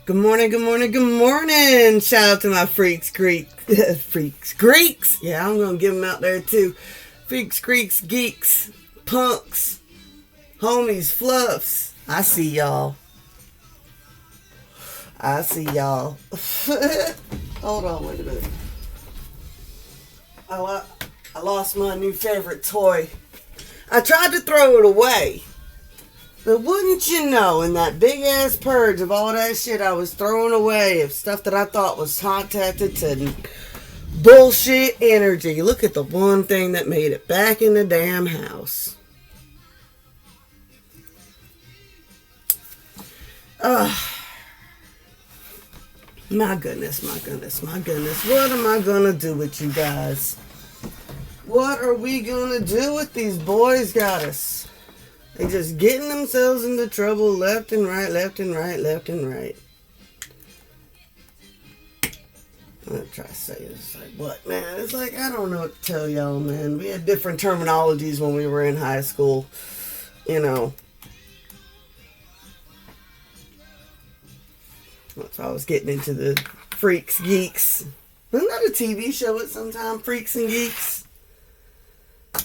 Good morning, good morning, good morning. Shout out to my Greeks. Yeah, I'm going to give them out there too. Freaks, Greeks, geeks, punks, homies, fluffs. I see y'all. Hold on, wait a minute. I lost my new favorite toy. I tried to throw it away. But wouldn't you know, in that big ass purge of all that shit I was throwing away, of stuff that I thought was contacted to bullshit energy, look at the one thing that made it back in the damn house. My goodness. What am I gonna do with you guys? What are we gonna do with these boys got us? They just getting themselves into trouble left and right. I'm gonna try to say this. Like, what, man? It's like, I don't know what to tell y'all, man. We had different terminologies when we were in high school. You know. So I was getting into the Freaks, Geeks. Wasn't that a TV show at some time? Freaks and Geeks? I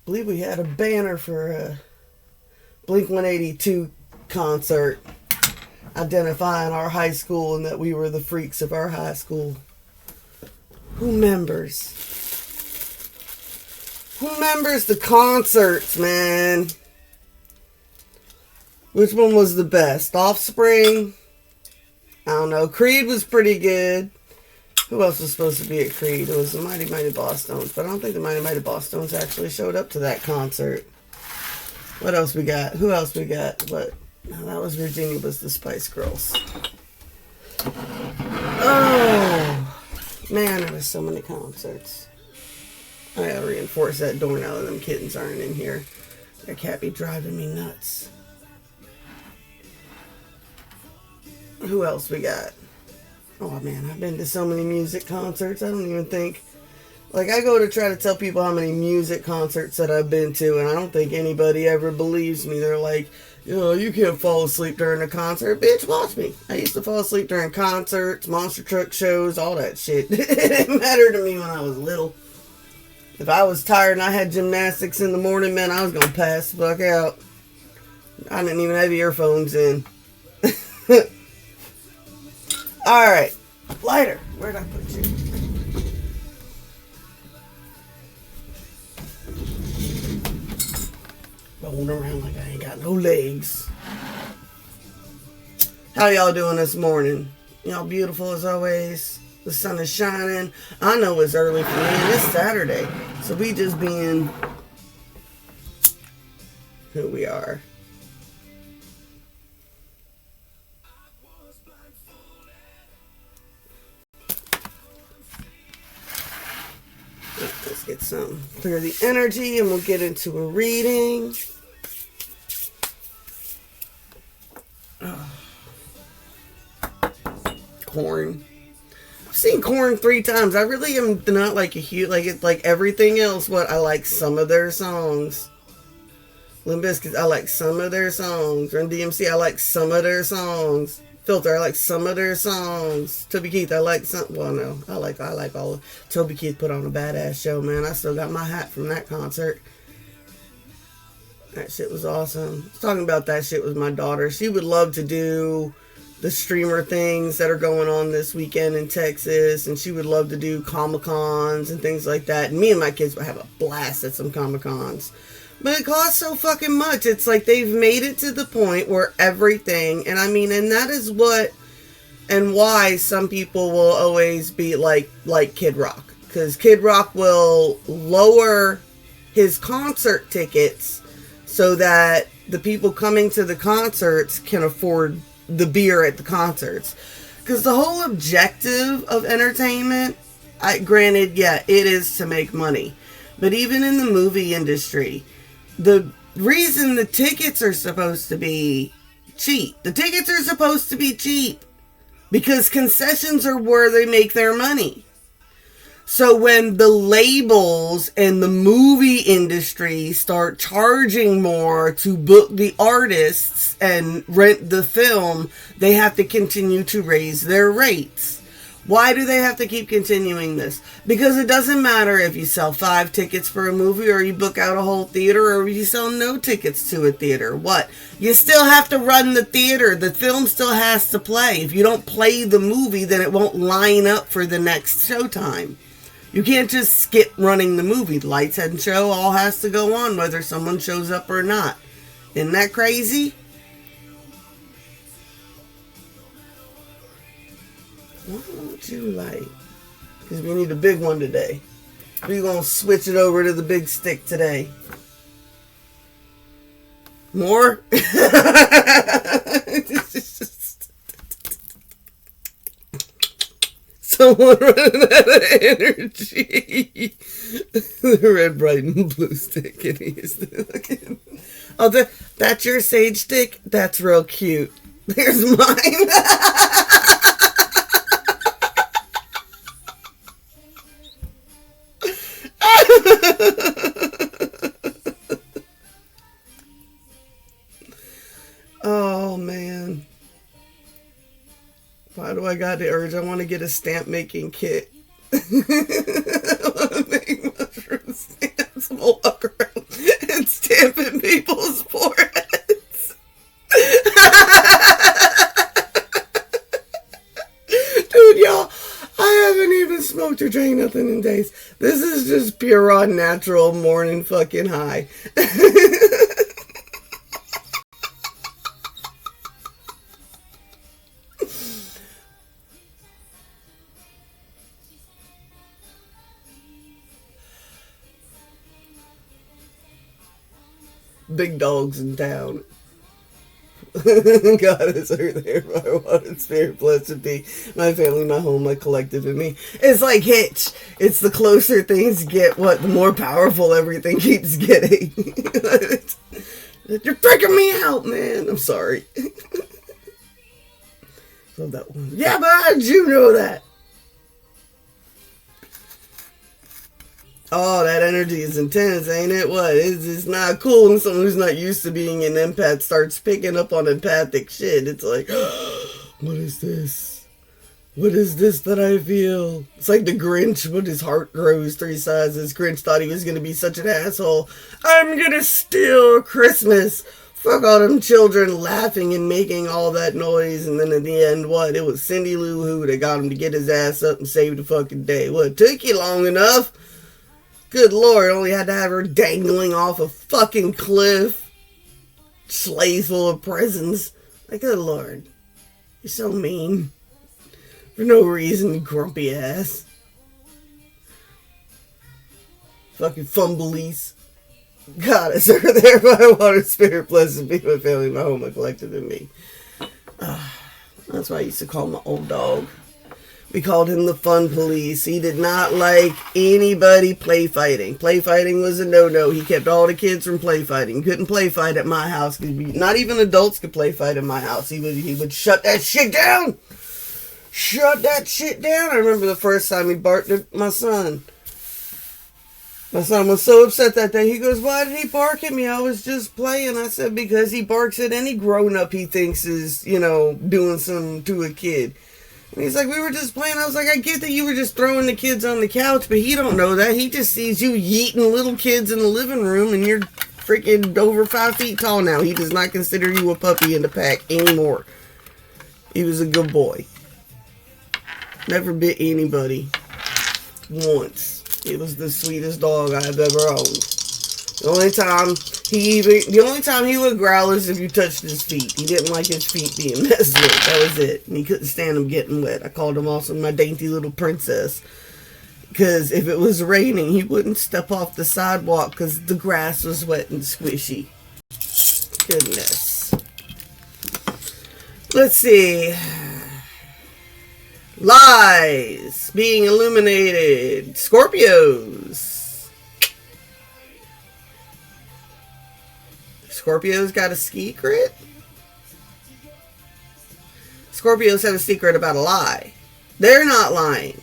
believe we had a banner for a Blink-182 concert identifying our high school and that we were the freaks of our high school. Who remembers the concerts, man? Which one was the best? Offspring? I don't know. Creed was pretty good. Who else was supposed to be at Creed? It was the Mighty Mighty Bosstones, but I don't think the Mighty Mighty Bosstones actually showed up to that concert. What else we got? Who else we got? What? No, that was Virginia, was the Spice Girls. Oh, man, there was so many concerts. I gotta reinforce that door now that them kittens aren't in here. That cat be driving me nuts. Who else we got? Oh man, I've been to so many music concerts, I don't even think. Like, I go to try to tell people how many music concerts that I've been to, and I don't think anybody ever believes me. They're like, you can't fall asleep during a concert. Bitch, watch me. I used to fall asleep during concerts, monster truck shows, all that shit. It didn't matter to me when I was little. If I was tired and I had gymnastics in the morning, man, I was gonna pass the fuck out. I didn't even have earphones in. Alright, lighter. Where'd I put you? Rolling around like I ain't got no legs. How y'all doing this morning? Y'all beautiful as always. The sun is shining. I know it's early for me and it's Saturday. So we just being who we are. Let's get some clear the energy and we'll get into a reading. Korn. I've seen Korn 3 times. I really am not like a huge, like it's like everything else. What I like some of their songs. Limp Bizkit, I like some of their songs. Run DMC, I like some of their songs. Filter, I like some of their songs. Toby Keith, I like some. Well, no, I like all of. Toby Keith put on a badass show, man. I still got my hat from that concert. That shit was awesome. I was talking about that shit with my daughter. She would love to do the streamer things that are going on this weekend in Texas, and she would love to do Comic-Cons and things like that. And me and my kids would have a blast at some Comic-Cons. But it costs so fucking much. It's like they've made it to the point where everything, and I mean, and that is what and why some people will always be like Kid Rock. Because Kid Rock will lower his concert tickets so that the people coming to the concerts can afford the beer at the concerts. Because the whole objective of entertainment, granted, yeah, it is to make money. But even in the movie industry, the reason the tickets are supposed to be cheap. The tickets are supposed to be cheap because concessions are where they make their money. So when the labels and the movie industry start charging more to book the artists and rent the film, they have to continue to raise their rates. Why do they have to keep continuing this? Because it doesn't matter if you sell 5 tickets for a movie or you book out a whole theater or you sell no tickets to a theater. What? You still have to run the theater. The film still has to play. If you don't play the movie, then it won't line up for the next showtime. You can't just skip running the movie. The lights and show all has to go on whether someone shows up or not. Isn't that crazy? What would you like? Because we need a big one today. We're going to switch it over to the big stick today. More? Someone running out of energy. The red, bright, and blue stick. And he's looking. Oh, that's your sage stick? That's real cute. There's mine. Oh man, why do I got the urge? I want to get a stamp making kit. I want to make mushroom stamps and walk around and stamp in people's foreheads. Dude, y'all, I haven't even smoked or drank nothing in days. This is just pure raw natural morning fucking high. Big dogs in town. God is her there, my wanted spirit, blessed be my family, my home, my collective, and me. It's like Hitch. It's the closer things get, the more powerful everything keeps getting. You're freaking me out, man. I'm sorry. Love that one. Yeah, but how did you know that? Oh, that energy is intense, ain't it? What? It's not cool when someone who's not used to being an empath starts picking up on empathic shit. It's like, what is this? What is this that I feel? It's like the Grinch when his heart grows 3 sizes. Grinch thought he was going to be such an asshole. I'm going to steal Christmas. Fuck all them children laughing and making all that noise. And then at the end, what? It was Cindy Lou Who that got him to get his ass up and save the fucking day. What? It took you long enough? Good Lord, only had to have her dangling off a fucking cliff. Sleigh full of presents. Like, good Lord. You're so mean. For no reason, grumpy ass. Fucking fumbleese. Goddess, are there my water spirit, blessed be my family, my home, my collective, and me. That's why I used to call my old dog. We called him the fun police. He did not like anybody play fighting. Play fighting was a no-no. He kept all the kids from play fighting. Couldn't play fight at my house. Not even adults could play fight in my house. He would shut that shit down. Shut that shit down. I remember the first time he barked at my son. My son was so upset that day. He goes, why did he bark at me? I was just playing. I said, because he barks at any grown-up he thinks is, doing something to a kid. And he's like, we were just playing. I was like, I get that you were just throwing the kids on the couch, but he don't know that. He just sees you yeeting little kids in the living room, and you're freaking over 5 feet tall now. He does not consider you a puppy in the pack anymore. He was a good boy. Never bit anybody. Once. It was the sweetest dog I have ever owned. The only time he would growl is if you touched his feet. He didn't like his feet being messed with. That was it. And he couldn't stand them getting wet. I called him also my dainty little princess. Because if it was raining, he wouldn't step off the sidewalk because the grass was wet and squishy. Goodness. Let's see. Lies being illuminated. Scorpios. Scorpios got a secret? Scorpios have a secret about a lie. They're not lying.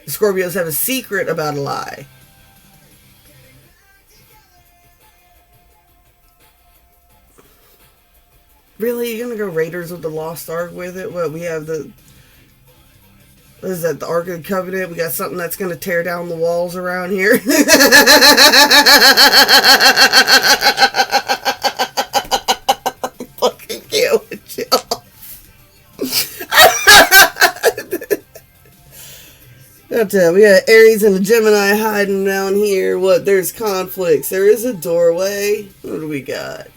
The Scorpios have a secret about a lie. Really? You're gonna go Raiders of the Lost Ark with it? What, we have the... What is that, the Ark of the Covenant? We got something that's gonna tear down the walls around here? Fucking kill with y'all. We got Aries and the Gemini hiding down here. What? There's conflicts. There is a doorway. What do we got?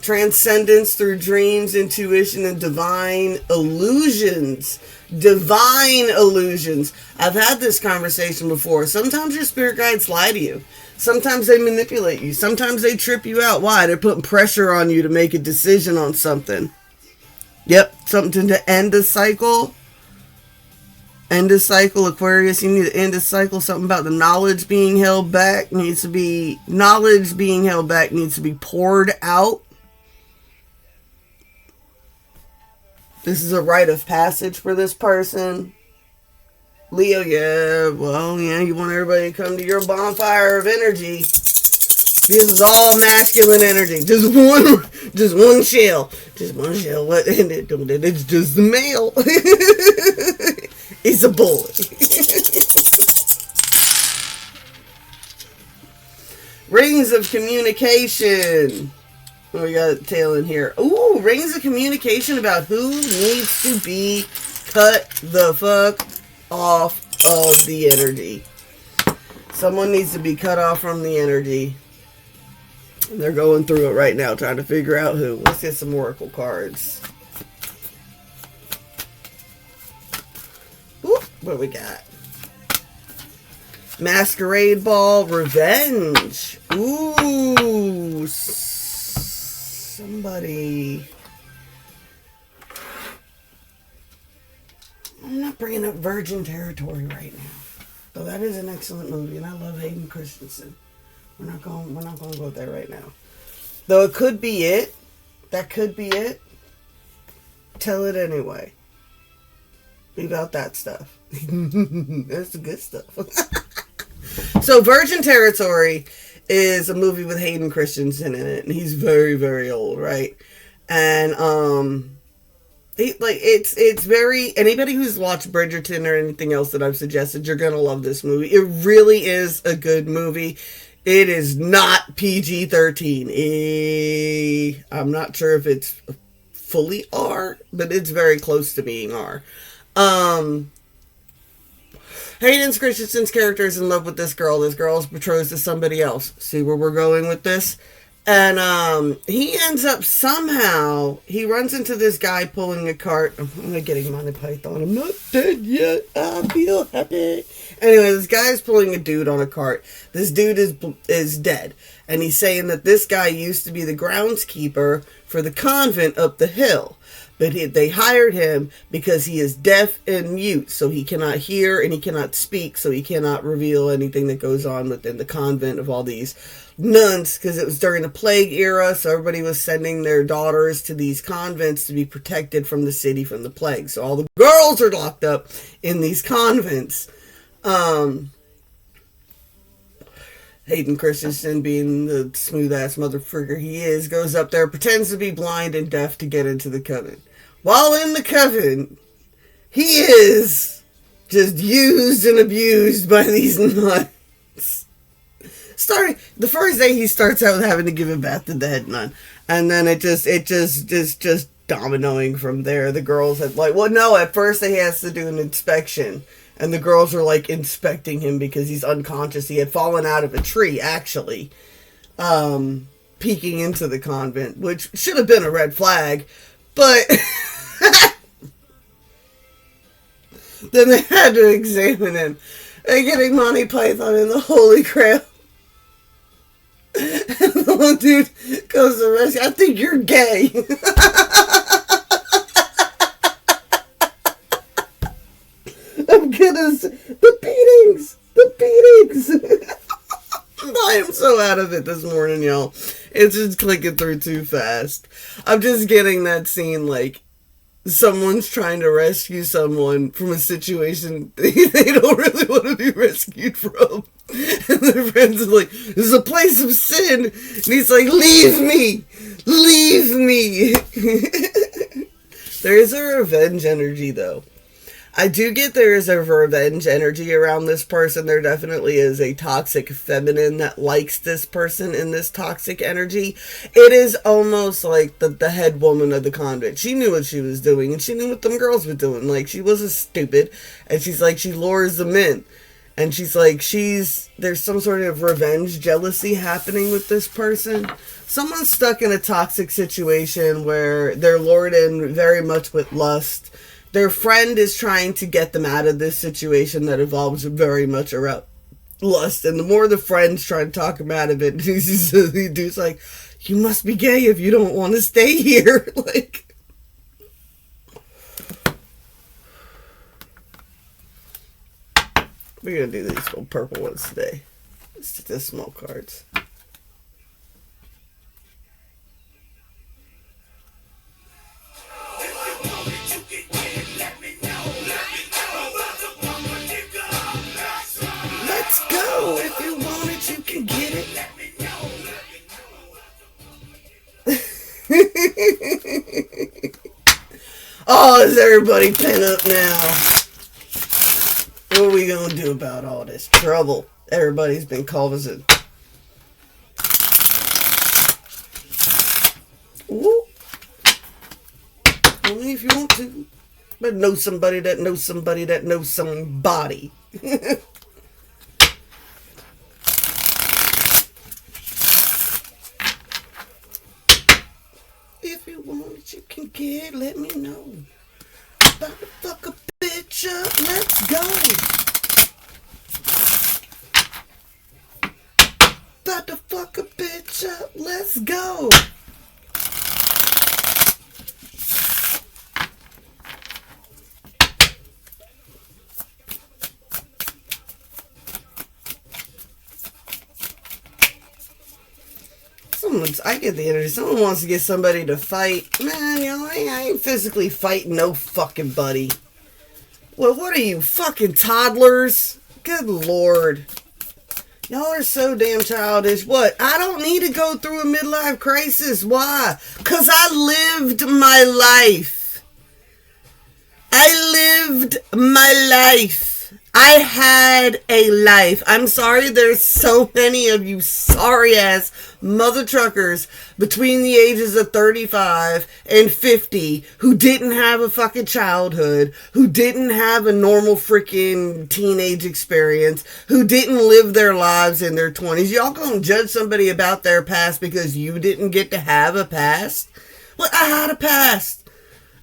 Transcendence through dreams, intuition, and divine illusions. Divine illusions. I've had this conversation before. Sometimes your spirit guides lie to you. Sometimes they manipulate you. Sometimes they trip you out. Why? They're putting pressure on you to make a decision on something. Yep, something to end a cycle. End a cycle, Aquarius. You need to end a cycle. Something about the knowledge being held back needs to be... Knowledge being held back needs to be poured out. This is a rite of passage for this person. Leo, yeah, well, yeah, you want everybody to come to your bonfire of energy. This is all masculine energy. Just one shell. Just one shell. What? It's just the male. It's a boy. Rings of communication. Oh, we got a tail in here. Ooh, rings of communication about who needs to be cut the fuck off of the energy. Someone needs to be cut off from the energy. And they're going through it right now, trying to figure out who. Let's get some oracle cards. Ooh, what do we got? Masquerade Ball, Revenge. Ooh, somebody... I'm not bringing up Virgin Territory right now. Though that is an excellent movie, and I love Hayden Christensen. We're not going to go there right now. Though it could be it. That could be it. Tell it anyway. Leave out that stuff. That's the good stuff. So Virgin Territory is a movie with Hayden Christensen in it, and he's very, very old, right? And it's very, anybody who's watched Bridgerton or anything else that I've suggested, you're gonna love this movie. It really is a good movie. It is not PG-13. I'm not sure if it's fully R, but it's very close to being R. Hayden Christensen's character is in love with this girl. This girl is betrothed to somebody else. See where we're going with this? And he ends up somehow, he runs into this guy pulling a cart. I'm not getting Monty Python. I'm not dead yet. I feel happy. Anyway, this guy is pulling a dude on a cart. This dude is dead. And he's saying that this guy used to be the groundskeeper for the convent up the hill. But they hired him because he is deaf and mute, so he cannot hear and he cannot speak, so he cannot reveal anything that goes on within the convent of all these nuns, because it was during the plague era, so everybody was sending their daughters to these convents to be protected from the city from the plague. So all the girls are locked up in these convents. Hayden Christensen, being the smooth-ass motherfucker he is, goes up there, pretends to be blind and deaf to get into the coven. While in the coven, he is just used and abused by these nuns. The first day he starts out with having to give a bath to the head nun. And then it just dominoing from there. The girls had at first he has to do an inspection. And the girls are inspecting him because he's unconscious. He had fallen out of a tree, actually. Peeking into the convent, which should have been a red flag. But then they had to examine him. And getting Monty Python and the Holy Grail. And the one dude goes to the rescue. I think you're gay. I'm gonna... The beatings! I am so out of it this morning, y'all. It's just clicking through too fast. I'm just getting that scene, someone's trying to rescue someone from a situation they don't really want to be rescued from. And their friends are like, this is a place of sin. And he's like, leave me. Leave me. There is a revenge energy, though. I do get there is a revenge energy around this person. There definitely is a toxic feminine that likes this person in this toxic energy. It is almost like the head woman of the convent. She knew what she was doing, and she knew what them girls were doing. Like, she wasn't stupid. And she's like, she lures them in. And she's like, there's some sort of revenge jealousy happening with this person. Someone's stuck in a toxic situation where they're lured in very much with lust. Their friend is trying to get them out of this situation that evolves very much around lust. And the more the friend's trying to talk him out of it, the dude's like, you must be gay if you don't want to stay here. Like, we're going to do these little purple ones today. Let's do the small cards. If you want it, you can get it. Oh, is everybody pent up now? What are we gonna do about all this trouble everybody's been causing? Ooh. Only if you want to. But know somebody that knows somebody that knows somebody. If you want it, you can get. Let me know. About to fuck a bitch up. Let's go. About to fuck a bitch up. Let's go. I get the energy. Someone wants to get somebody to fight. Man, I ain't physically fighting no fucking buddy. Well, what are you, fucking toddlers? Good lord. Y'all are so damn childish. What? I don't need to go through a midlife crisis. Why? 'Cause I lived my life. I lived my life. I had a life. I'm sorry there's so many of you sorry ass mother truckers between the ages of 35 and 50 who didn't have a fucking childhood, who didn't have a normal freaking teenage experience, who didn't live their lives in their 20s. Y'all gonna judge somebody about their past because you didn't get to have a past? Well, I had a past.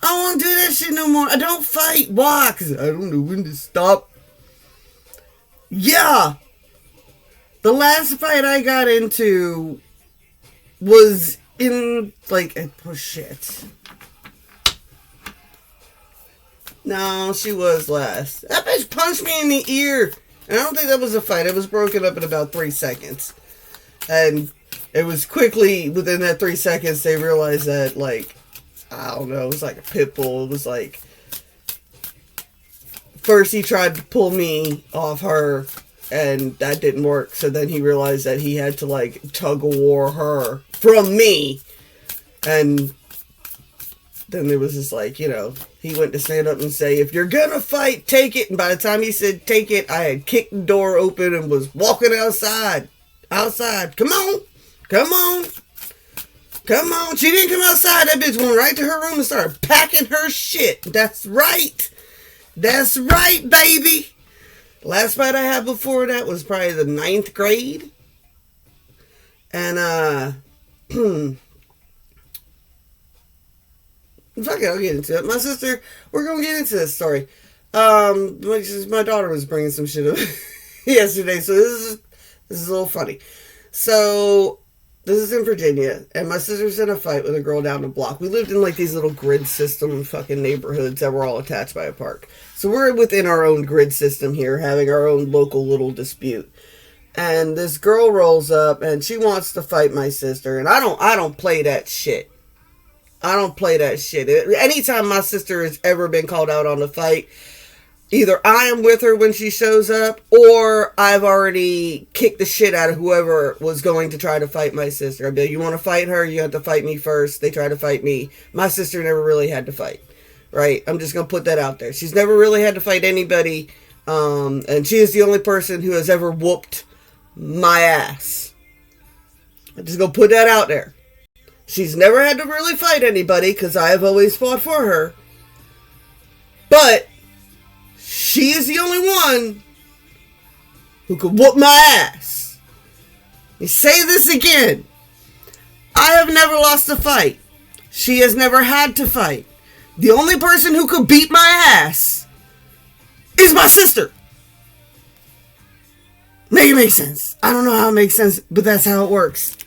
I don't want to do that shit no more. I don't fight. Why? Because I don't know when to stop. Yeah. The last fight I got into was in, like, oh shit. No, she was last. That bitch punched me in the ear. And I don't think that was a fight. It was broken up in about 3 seconds. And it was quickly, within that 3 seconds, they realized that, like, I don't know, it was like a pit bull. It was like, first he tried to pull me off her, and that didn't work. So then he realized that he had to, like, tug-of-war her from me. And then there was just, like, you know, he went to stand up and say, if you're gonna fight, take it. And by the time he said take it, I had kicked the door open and was walking outside. Come on. Come on. Come on. She didn't come outside. That bitch went right to her room and started packing her shit. That's right. That's right, baby. Last fight I had before that was probably the 9th grade. And, fuck it, I'll get into it. My sister, we're gonna get into this story. My daughter was bringing some shit up yesterday, so this is a little funny. So, this is in Virginia, and my sister's in a fight with a girl down the block. We lived in, like, these little grid system fucking neighborhoods that were all attached by a park. So we're within our own grid system here, having our own local little dispute. And this girl rolls up, and she wants to fight my sister, and I don't play that shit. I don't play that shit. Anytime my sister has ever been called out on a fight, either I am with her when she shows up, or I've already kicked the shit out of whoever was going to try to fight my sister. I'd be like, you want to fight her? You have to fight me first. They try to fight me. My sister never really had to fight, right? I'm just going to put that out there. She's never really had to fight anybody, and she is the only person who has ever whooped my ass. I'm just going to put that out there. She's never had to really fight anybody because I have always fought for her. But she is the only one who could whoop my ass. You say this again. I have never lost a fight. She has never had to fight. The only person who could beat my ass is my sister. Make it make sense. I don't know how it makes sense, but that's how it works.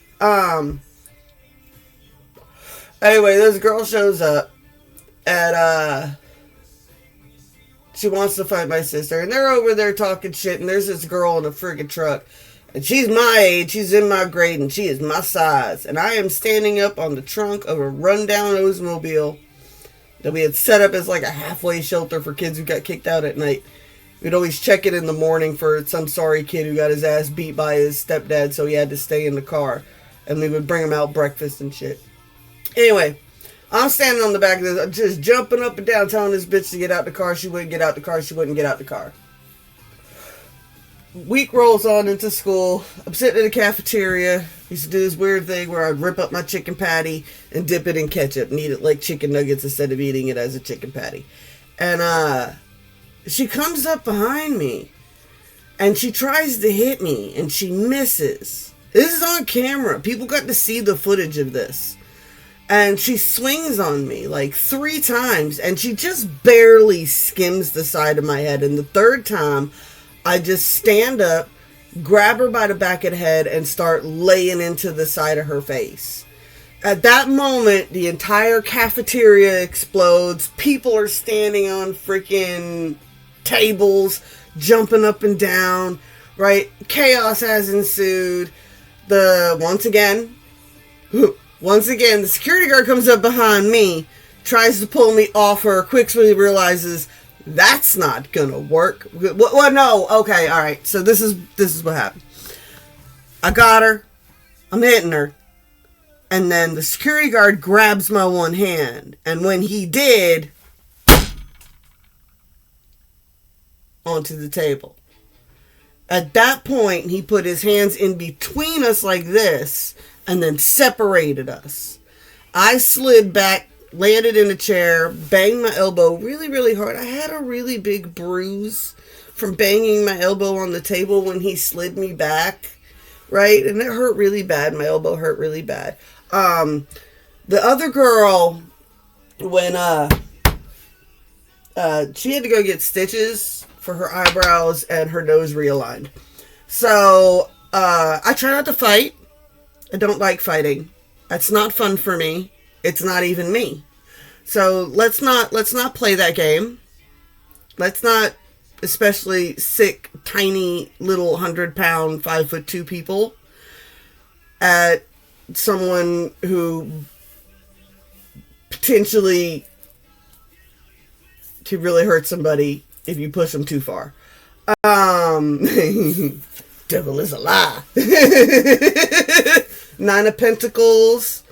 Anyway, this girl shows up and she wants to fight my sister, and they're over there talking shit, and there's this girl in a friggin' truck, and she's my age, she's in my grade, and she is my size, and I am standing up on the trunk of a rundown Oldsmobile that we had set up as like a halfway shelter for kids who got kicked out at night. We'd always check it in the morning for some sorry kid who got his ass beat by his stepdad, so he had to stay in the car, and we would bring him out breakfast and shit. Anyway, I'm standing on the back of this, just jumping up and down, telling this bitch to get out the car. She wouldn't get out the car. She wouldn't get out the car. Week rolls on into school. I'm sitting in the cafeteria. Used to do this weird thing where I'd rip up my chicken patty and dip it in ketchup and eat it like chicken nuggets instead of eating it as a chicken patty. And she comes up behind me and she tries to hit me and she misses. This is on camera. People got to see the footage of this. And she swings on me like 3 times, and she just barely skims the side of my head. And the third time, I just stand up, grab her by the back of the head, and start laying into the side of her face. At that moment, the entire cafeteria explodes. People are standing on freaking tables, jumping up and down, right? Chaos has ensued. Once again, the security guard comes up behind me, tries to pull me off her, quickly realizes that's not gonna work. Well, no, okay, alright, so this is what happened. I got her, I'm hitting her, and then the security guard grabs my one hand, and when he did, onto the table. At that point, he put his hands in between us like this, and then separated us. I slid back, landed in a chair, banged my elbow really, really hard. I had a really big bruise from banging my elbow on the table when he slid me back, right? And it hurt really bad. My elbow hurt really bad. The other girl, when she had to go get stitches for her eyebrows and her nose realigned. So I try not to fight. I don't like fighting. That's not fun for me. It's not even me. So let's not play that game. Let's not, especially sick, tiny, little 100-pound, 5'2" people at someone who potentially could really hurt somebody if you push them too far. Devil is a lie. 9 of Pentacles,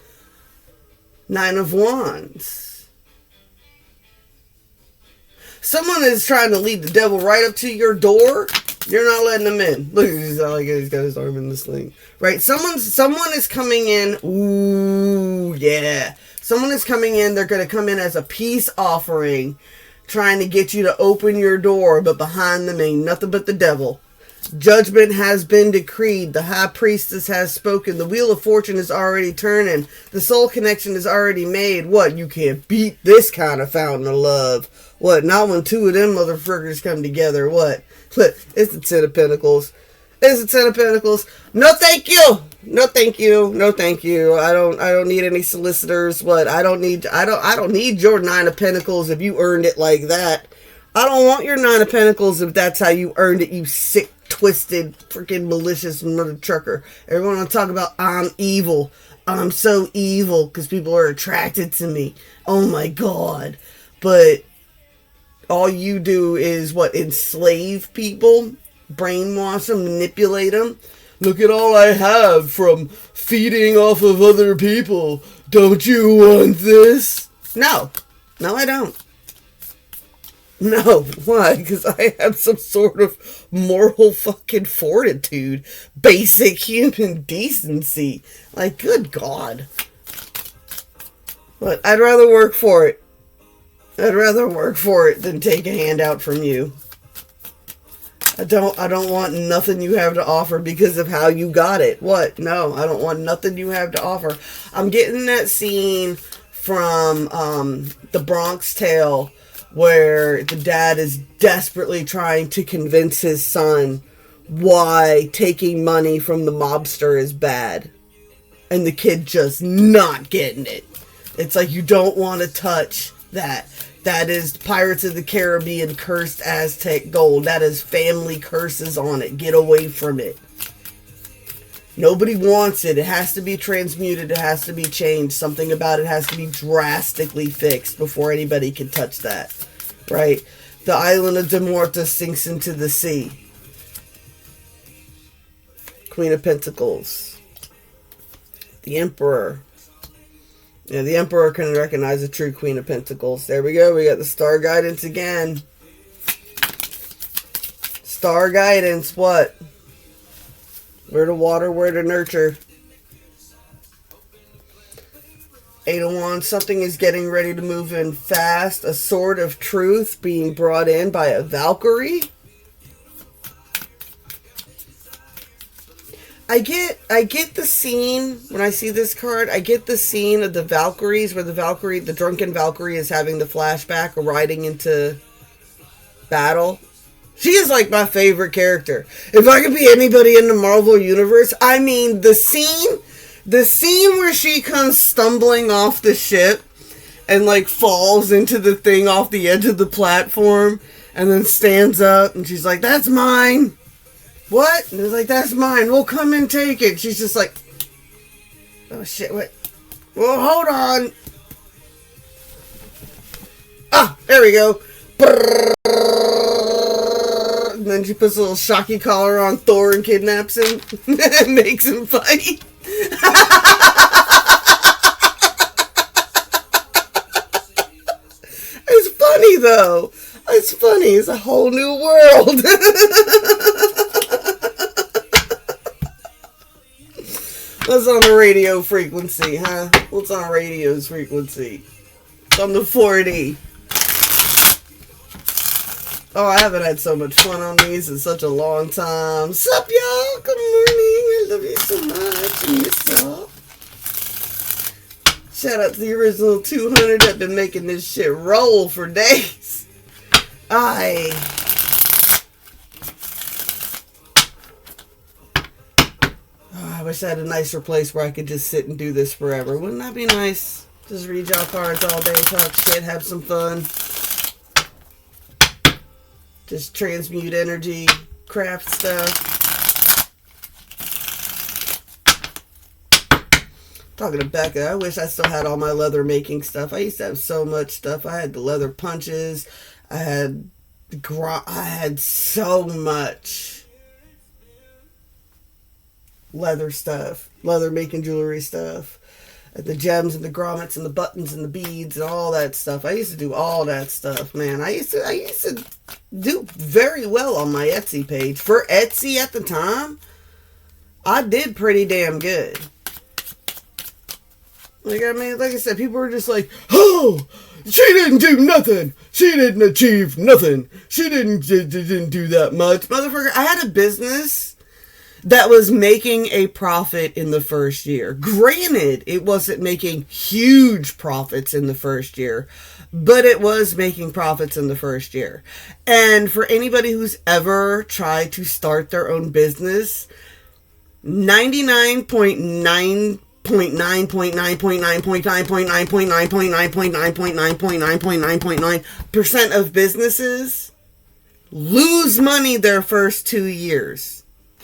9 of Wands. Someone is trying to lead the devil right up to your door. You're not letting them in. Look, he's got his arm in the sling. Right? Someone is coming in. Ooh, yeah. Someone is coming in. They're going to come in as a peace offering, trying to get you to open your door, but behind them ain't nothing but the devil. Judgment has been decreed. The high priestess has spoken. The wheel of fortune is already turning. The soul connection is already made. What? You can't beat this kind of fountain of love. What? Not when 2 of them motherfuckers come together. What? It's the 10 of Pentacles. It's the 10 of Pentacles. No, thank you. No, thank you. No, thank you. I don't need any solicitors. What? I don't need your 9 of Pentacles if you earned it like that. I don't want your 9 of Pentacles if that's how you earned it, you sick, twisted, freaking malicious mother trucker. Everyone want to talk about I'm evil. I'm so evil because people are attracted to me. Oh my God. But all you do is what? Enslave people, brainwash them, manipulate them. Look at all I have from feeding off of other people. Don't you want this? No. No, I don't. No. Why? Because I have some sort of moral fucking fortitude. Basic human decency. Like, good God. But I'd rather work for it. I'd rather work for it than take a handout from you. I don't want nothing you have to offer because of how you got it. What? No, I don't want nothing you have to offer. I'm getting that scene from The Bronx Tale where the dad is desperately trying to convince his son why taking money from the mobster is bad. And the kid just not getting it. It's like, you don't want to touch that. That is Pirates of the Caribbean cursed Aztec gold. That is family curses on it. Get away from it. Nobody wants it. It has to be transmuted. It has to be changed. Something about it has to be drastically fixed before anybody can touch that. Right? The island of Demorta sinks into the sea. Queen of Pentacles. The Emperor. Yeah, the Emperor can recognize a true Queen of Pentacles. There we go. We got the Star Guidance again. Star Guidance, what? Where to water, where to nurture. Eight of Wands, something is getting ready to move in fast. A sword of truth being brought in by a Valkyrie. I get the scene, when I see this card, I get the scene of the Valkyries, where the drunken Valkyrie is having the flashback of riding into battle. She is like my favorite character. If I could be anybody in the Marvel Universe, I mean, the scene where she comes stumbling off the ship and like falls into the thing off the edge of the platform and then stands up and she's like, that's mine. What? And it's like, that's mine. We'll come and take it. She's just like, oh shit, wait. Well, hold on. Ah, there we go. And then she puts a little shocky collar on Thor and kidnaps him and makes him fight. It's funny though. It's funny. It's a whole new world. What's on the radio frequency, huh? What's on radio's frequency? It's on the 40. Oh, I haven't had so much fun on these in such a long time. Sup, y'all? Good morning. I love you so much. I miss y'all. Shout out to the original 200 that been making this shit roll for days. I wish I had a nicer place where I could just sit and do this forever. Wouldn't that be nice? Just read y'all cards all day, talk shit, have some fun. Just transmute energy, craft stuff. Talking to Becca, I wish I still had all my leather making stuff. I used to have so much stuff. I had the leather punches. I had so much leather stuff, leather making jewelry stuff, the gems and the grommets and the buttons and the beads and all that stuff. I used to do all that stuff, man. I used to do very well on my Etsy page. For Etsy at the time, I did pretty damn good. Like, I mean, like I said, people were just like, oh, she didn't do nothing. She didn't achieve nothing. She didn't do that much. Motherfucker, I had a business that was making a profit in the first year. Granted, it wasn't making huge profits in the first year, but it was making profits in the first year. And for anybody who's ever tried to start their own business, 99.9% of businesses lose money their first 2 years.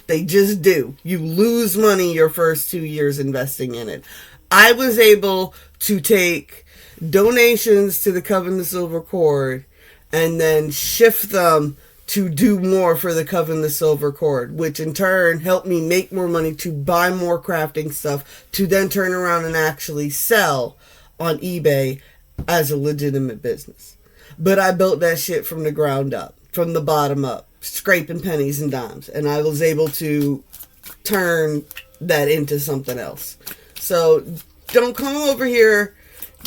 They just do. You lose money your first 2 years investing in it. I was able to take donations to the Coven the Silver Cord and then shift them to do more for the Coven the Silver Cord, which in turn helped me make more money to buy more crafting stuff to then turn around and actually sell on eBay as a legitimate business. But I built that shit from the ground up, from the bottom up, scraping pennies and dimes, and I was able to turn that into something else. So don't come over here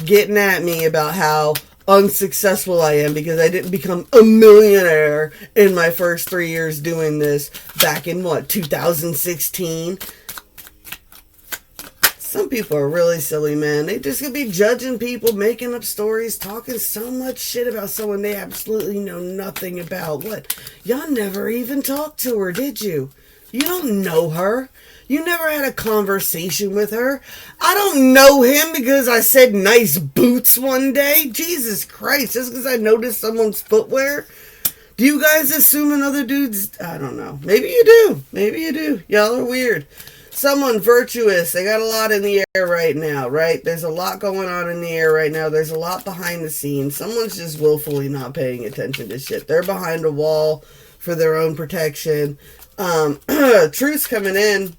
getting at me about how unsuccessful I am because I didn't become a millionaire in my first 3 years doing this back in 2016. Some people are really silly, man. They just gonna be judging people, making up stories, talking so much shit about someone they absolutely know nothing about. What? Y'all never even talked to her, did you? You don't know her. You never had a conversation with her. I don't know him because I said nice boots one day. Jesus Christ, just because I noticed someone's footwear? Do you guys assume another dude's... I don't know. Maybe you do. Maybe you do. Y'all are weird. Someone virtuous. They got a lot in the air right now, right? There's a lot going on in the air right now. There's a lot behind the scenes. Someone's just willfully not paying attention to shit. They're behind a wall for their own protection. Truth's coming in.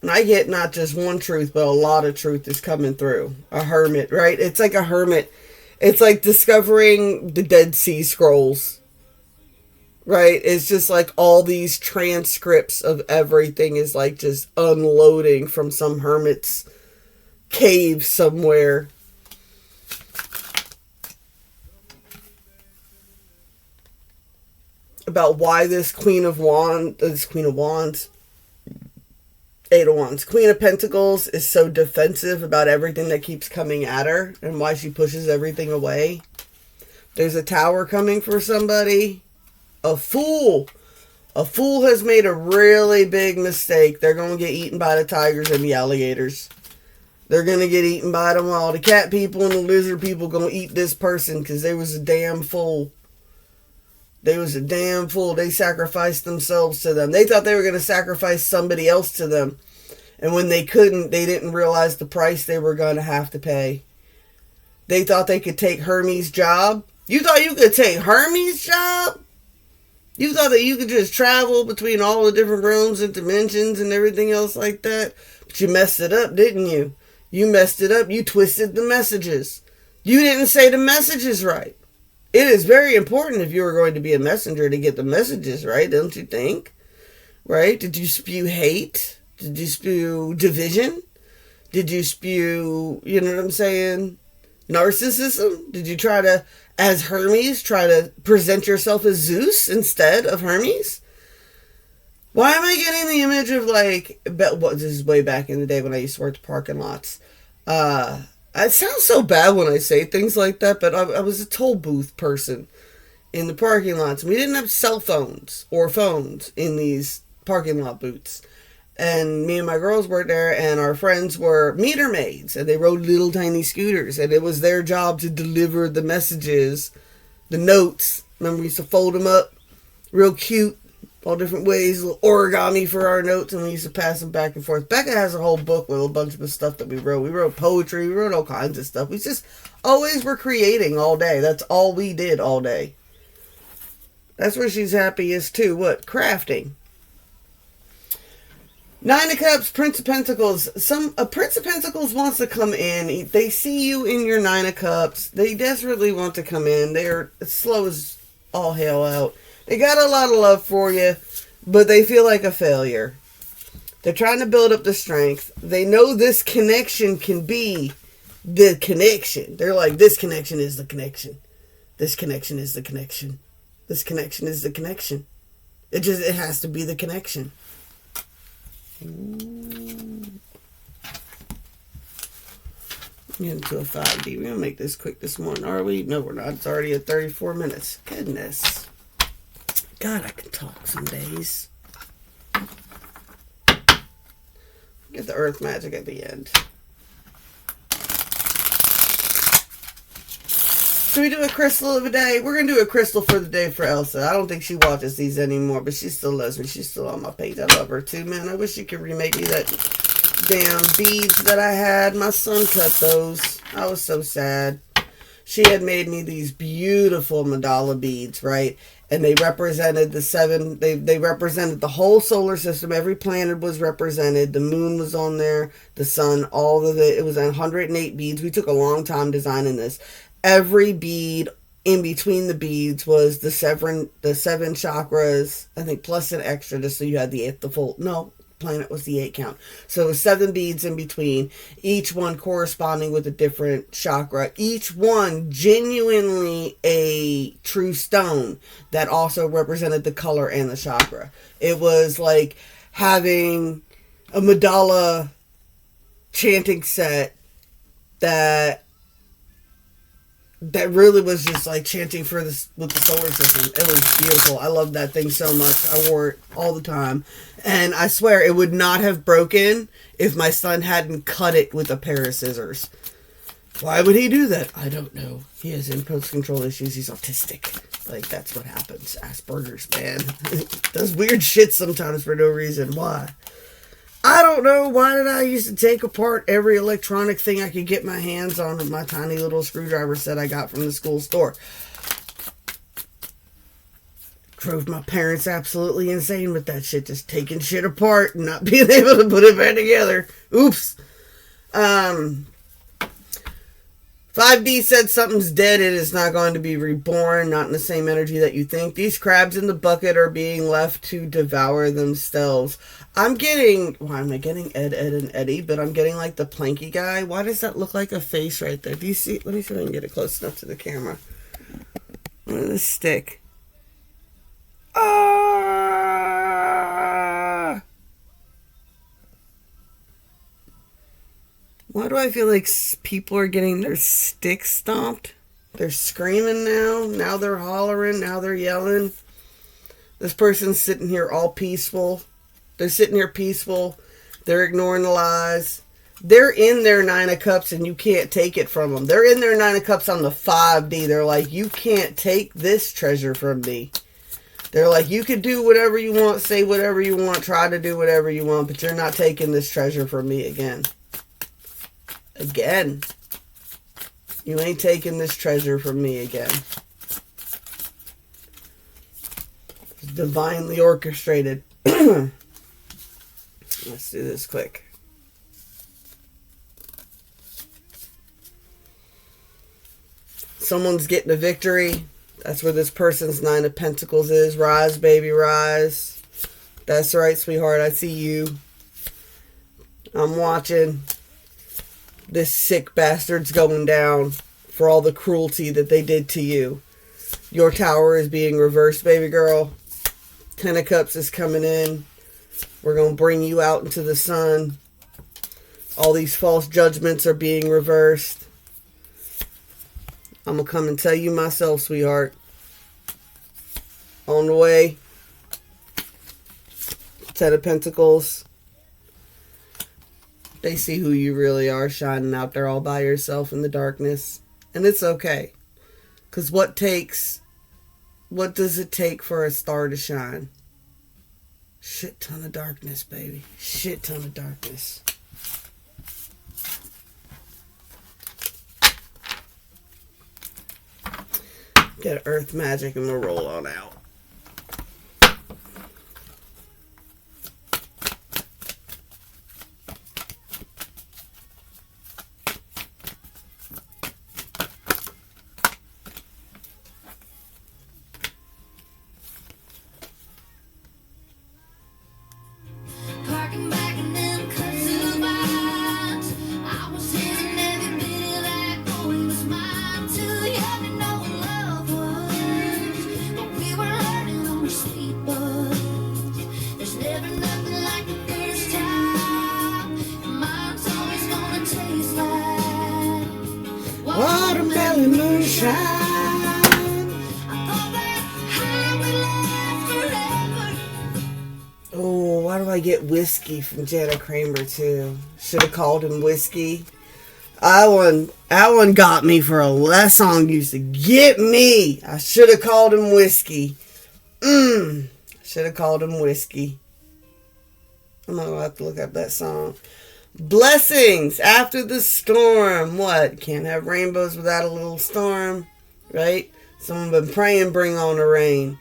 And I get not just one truth, but a lot of truth is coming through. A hermit, right? It's like a hermit. It's like discovering the Dead Sea Scrolls. Right? It's just like all these transcripts of everything is like just unloading from some hermit's cave somewhere. About why this Queen of Wands, Eight of Wands, Queen of Pentacles is so defensive about everything that keeps coming at her and why she pushes everything away. There's a tower coming for somebody. A fool. A fool has made a really big mistake. They're going to get eaten by the tigers and the alligators. They're going to get eaten by them all. The cat people and the lizard people going to eat this person because they was a damn fool. They was a damn fool. They sacrificed themselves to them. They thought they were going to sacrifice somebody else to them. And when they couldn't, they didn't realize the price they were going to have to pay. They thought they could take Hermes' job. You thought you could take Hermes' job? You thought that you could just travel between all the different realms and dimensions and everything else like that? But you messed it up, didn't you? You messed it up. You twisted the messages. You didn't say the messages right. It is very important if you are going to be a messenger to get the messages right, don't you think? Right? Did you spew hate? Did you spew division? Did you spew, you know what I'm saying, narcissism? Did you try to, as Hermes, try to present yourself as Zeus instead of Hermes? Why am I getting the image of like, this is way back in the day when I used to work the parking lots. It sounds so bad when I say things like that, but I was a toll booth person in the parking lots. We didn't have cell phones or phones in these parking lot booths. And me and my girls worked there, and our friends were meter maids, and they rode little tiny scooters, and it was their job to deliver the messages, the notes. Remember, we used to fold them up real cute, all different ways, little origami for our notes, and we used to pass them back and forth. Becca has a whole book with a bunch of the stuff that we wrote. We wrote poetry, we wrote all kinds of stuff. We just always were creating all day. That's all we did all day. That's where she's happiest too. What? Crafting. Nine of Cups, Prince of Pentacles. A Prince of Pentacles wants to come in. They see you in your Nine of Cups. They desperately want to come in. They're slow as all hell out. They got a lot of love for you, but they feel like a failure. They're trying to build up the strength. They know this connection can be the connection. They're like, this connection is the connection. This connection is the connection. This connection is the connection. It has to be the connection. Get into a 5D. We're going to make this quick this morning, are we? No, we're not. It's already at 34 minutes. Goodness. God, I can talk some days. Get the earth magic at the end. Should we do a crystal of the day? We're going to do a crystal for the day for Elsa. I don't think she watches these anymore, but she still loves me. She's still on my page. I love her too, man. I wish she could remake me that damn beads that I had. My son cut those. I was so sad. She had made me these beautiful mandala beads, right? And they represented the seven, they represented the whole solar system. Every planet was represented. The moon was on there, the sun, all of it. It was 108 beads. We took a long time designing this. Every bead in between the beads was the seven chakras, I think, plus an extra just so you had the full, no, planet was the 8 count. So it was 7 beads in between, each one corresponding with a different chakra, each one genuinely a true stone that also represented the color and the chakra. It was like having a mandala chanting set that really was just like chanting for this with the solar system. It was beautiful. I loved that thing so much. I wore it all the time. And I swear it would not have broken if my son hadn't cut it with a pair of scissors. Why would he do that? I don't know. He has impulse control issues. He's autistic. Like, that's what happens. Asperger's, man. Does weird shit sometimes for no reason. Why? I don't know. Why did I used to take apart every electronic thing I could get my hands on with my tiny little screwdriver set I got from the school store? Drove my parents absolutely insane with that shit. Just taking shit apart and not being able to put it back together. Oops. 5D said something's dead. It is not going to be reborn. Not in the same energy that you think. These crabs in the bucket are being left to devour themselves. I'm getting... Why am I getting Ed, and Eddie? But I'm getting like the Planky guy. Why does that look like a face right there? Do you see? Let me see if I can get it close enough to the camera. Look at this stick. Ah! Why do I feel like people are getting their sticks stomped? They're screaming now. Now they're hollering. Now they're yelling. This person's sitting here all peaceful. They're sitting here peaceful. They're ignoring the lies. They're in their 9 of Cups and you can't take it from them. They're in their 9 of Cups on the 5D. They're like, you can't take this treasure from me. They're like, you can do whatever you want, say whatever you want, try to do whatever you want, but you're not taking this treasure from me again. Again. You ain't taking this treasure from me again. It's divinely orchestrated. Let's do this quick. Someone's getting a victory. That's where this person's 9 of Pentacles is. Rise, baby, rise. That's right, sweetheart. I see you. I'm watching. This sick bastard's going down for all the cruelty that they did to you. Your tower is being reversed, baby girl. 10 of Cups is coming in. We're going to bring you out into the sun. All these false judgments are being reversed. I'm going to come and tell you myself, sweetheart. On the way. 10 of Pentacles. They see who you really are shining out there all by yourself in the darkness. And it's okay. Because what does it take for a star to shine? Shit ton of darkness, baby. Shit ton of darkness. Get earth magic and we'll roll on out. Watermelon moonshine. Oh, why do I get whiskey from Jana Kramer too? Should have called him whiskey. That one got me for that song used to get me. I should have called him Whiskey. Should have called him Whiskey. I'm gonna have to look up that song. Blessings after the storm. What? Can't have rainbows without a little storm, right? Someone been praying, bring on the rain.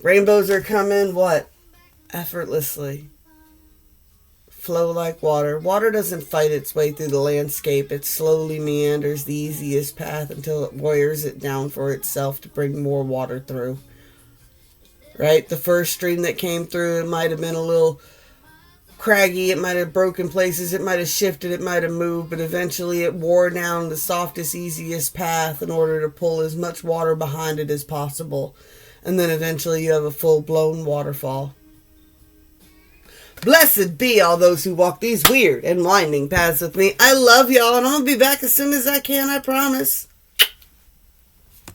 Rainbows are coming. What? Effortlessly. Flow like water. Water doesn't fight its way through the landscape. It slowly meanders the easiest path until it wears it down for itself to bring more water through. Right? The first stream that came through, it might have been a little craggy, it might have broken places, it might have shifted, it might have moved, but eventually it wore down the softest, easiest path in order to pull as much water behind it as possible. And then eventually you have a full-blown waterfall. Blessed be all those who walk these weird and winding paths with me. I love y'all, and I'm going to be back as soon as I can, I promise.